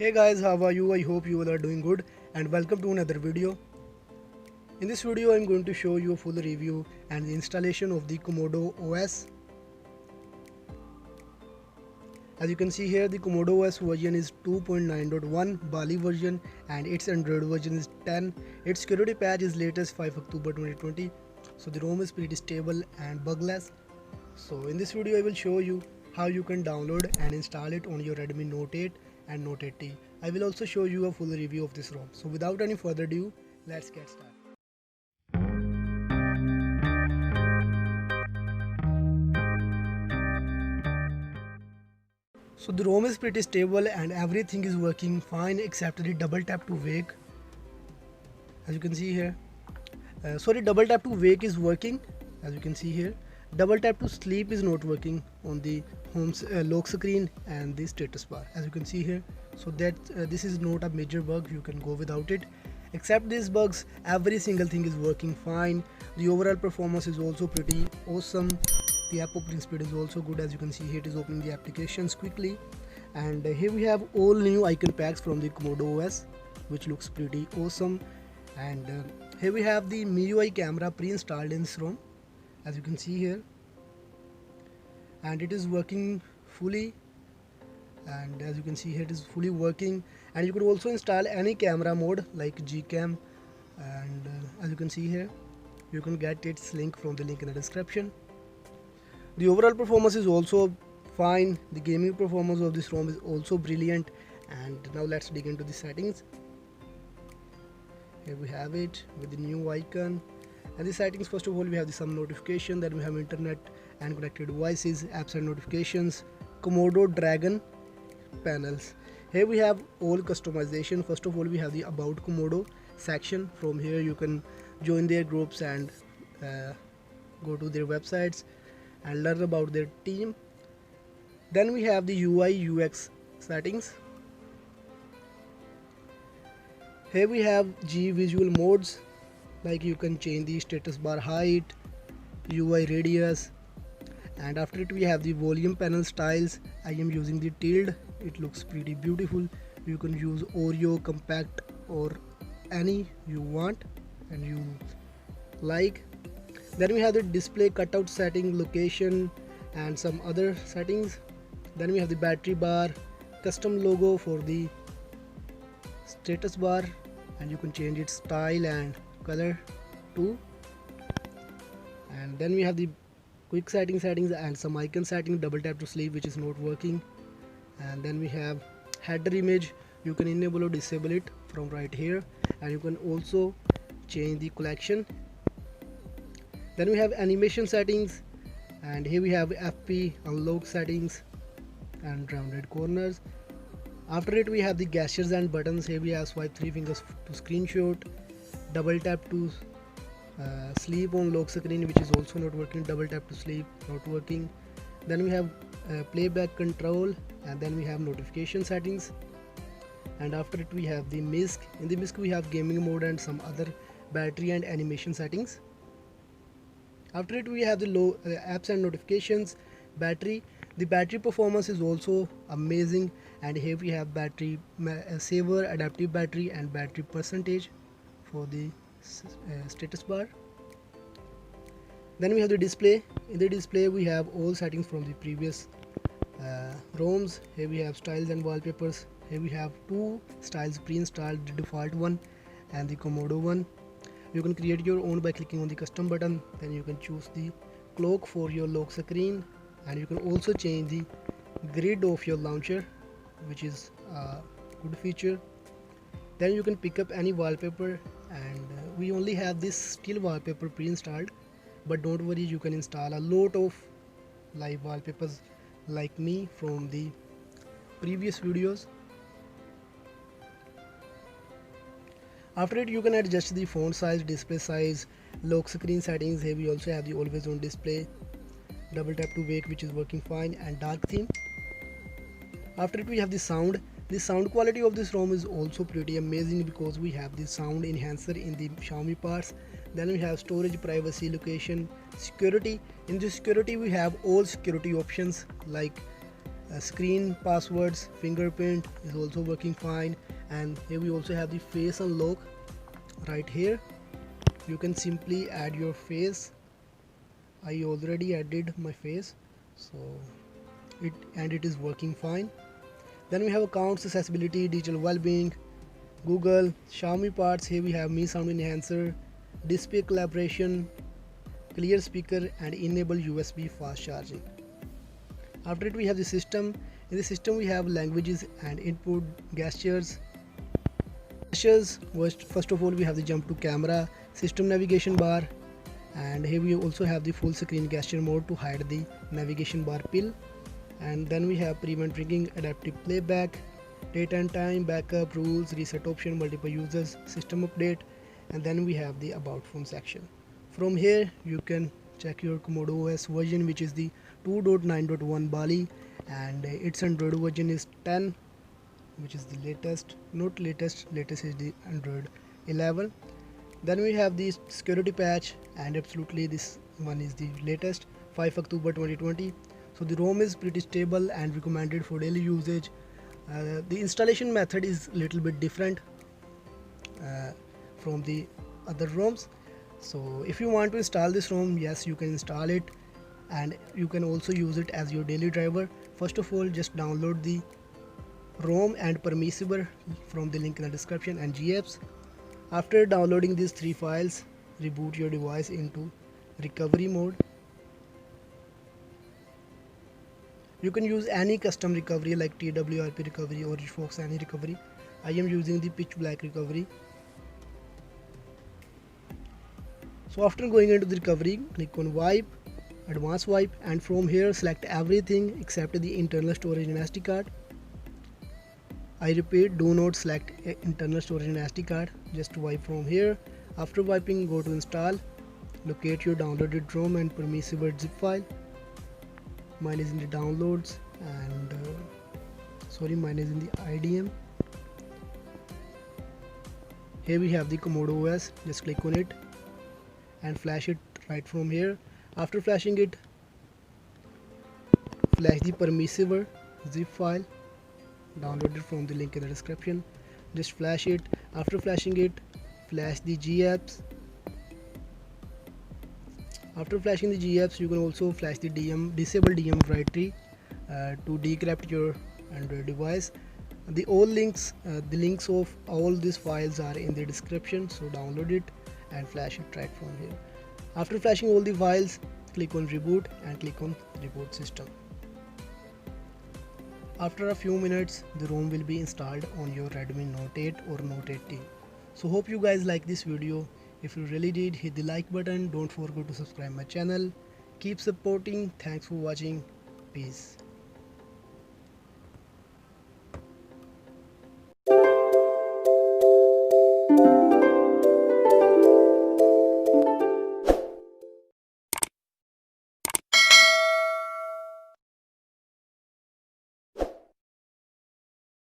Hey guys, how are you? I hope you all are doing good and welcome to another video. In this video I'm going to show you a full review and the installation of the Komodo OS. As you can see here, the Komodo OS version is 2.9.1 Bali version and its Android version is 10. Its security patch is latest 5 October 2020. So the ROM is pretty stable and bugless. So in this video I will show you how you can download and install it on your Redmi Note 8 and Note 8T. I will also show you a full review of this ROM. So without any further ado, let's get started. So the ROM is pretty stable and everything is working fine except the double tap to wake. As you can see here, double tap to wake is working. As you can see here, double tap to sleep is not working on the home lock screen and the status bar, as you can see here. So that this is not a major bug, you can go without it. Except these bugs, every single thing is working fine. The overall performance is also pretty awesome. The app opening speed is also good. As you can see here, it is opening the applications quickly. And here we have all new icon packs from the Komodo OS, which looks pretty awesome. And here we have the MIUI camera pre-installed in this ROM, as you can see here, and it is working fully. And as you can see here, it is fully working, and you could also install any camera mode like Gcam. And as you can see here, you can get its link from the link in the description. The overall performance is also fine. The gaming performance of this ROM is also brilliant. And now let's dig into the settings. Here we have it with the new icon. And the settings, first of all, we have some notification, then we have internet and connected devices, apps and notifications, Komodo Dragon panels. Here we have all customization. First of all, we have the About Komodo section. From here you can join their groups and go to their websites and learn about their team. Then we have the UI UX settings. Here we have G visual modes, like you can change the status bar height, UI radius, and after it we have the volume panel styles. I am using the tilde, it looks pretty beautiful. You can use Oreo, compact, or any you want and you like. Then we have the display cutout setting, location, and some other settings. Then we have the battery bar, custom logo for the status bar, and you can change its style and color too. And then we have the quick settings and some icon setting, double tap to sleep, which is not working. And then we have header image, you can enable or disable it from right here, and you can also change the collection. Then we have animation settings, and here we have FP unlock settings and rounded corners. After it we have the gestures and buttons. Here we have swipe 3 fingers to screenshot, double tap to sleep on lock screen, which is also not working, double tap to sleep, not working. Then we have playback control, and then we have notification settings. And after it we have the MISC. In the MISC we have gaming mode and some other battery and animation settings. After it we have the apps and notifications, battery. The battery performance is also amazing, and here we have battery saver, adaptive battery, and battery percentage for the status bar. Then we have the display. In the display we have all settings from the previous ROMs. Here we have styles and wallpapers. Here we have two styles pre-installed, the default one and the Komodo one. You can create your own by clicking on the custom button. Then you can choose the clock for your lock screen, and you can also change the grid of your launcher, which is a good feature. Then you can pick up any wallpaper, and we only have this still wallpaper pre-installed, but don't worry, you can install a lot of live wallpapers like me from the previous videos. After it you can adjust the font size, display size, lock screen settings. Here we also have the always on display, double tap to wake, which is working fine, and dark theme. After it we have the sound. The sound quality of this ROM is also pretty amazing because we have the sound enhancer in the Xiaomi parts. Then we have storage, privacy, location, security. In the security we have all security options like screen passwords, fingerprint is also working fine. And here we also have the face unlock right here. You can simply add your face. I already added my face, so it is working fine. Then we have accounts, accessibility, digital well-being, Google, Xiaomi parts. Here we have Mi Sound Enhancer, display collaboration, clear speaker, and enable USB fast charging. After it we have the system. In the system we have languages and input gestures. First of all we have the jump to camera, system navigation bar, and here we also have the full screen gesture mode to hide the navigation bar pill. And then we have prevent ringing, adaptive playback, date and time, backup, rules, reset option, multiple users, system update, and then we have the about phone section. From here you can check your Komodo OS version, which is the 2.9.1 Bali, and its Android version is 10, which is the latest. Not latest is the Android 11. Then we have the security patch, and absolutely this one is the latest, 5 October 2020. So the ROM is pretty stable and recommended for daily usage. The installation method is little bit different from the other ROMs. So if you want to install this ROM, yes, you can install it, and you can also use it as your daily driver. First of all, just download the ROM and permissible from the link in the description and GApps. After downloading these 3 files, reboot your device into recovery mode. You can use any custom recovery like TWRP recovery or Fox any recovery. I am using the pitch black recovery. So after going into the recovery, click on wipe, advanced wipe, and from here select everything except the internal storage and SD card. I repeat, do not select internal storage and SD card, just wipe from here. After wiping, go to install, locate your downloaded ROM and permissible zip file. Mine is in the downloads, and mine is in the IDM. Here we have the Komodo OS, just click on it and flash it right from here. After flashing it, flash the permissible zip file downloaded from the link in the description. Just flash it. After flashing it, flash the GApps. After flashing the GApps, you can also flash the disable DM directory to decrypt your Android device. The links of all these files are in the description, so download it and flash it right from here. After flashing all the files, click on reboot and click on reboot system. After a few minutes, the ROM will be installed on your Redmi Note 8 or Note 8T. So hope you guys like this video. If you really did, hit the like button. Don't forget to subscribe my channel. Keep supporting. Thanks for watching. Peace.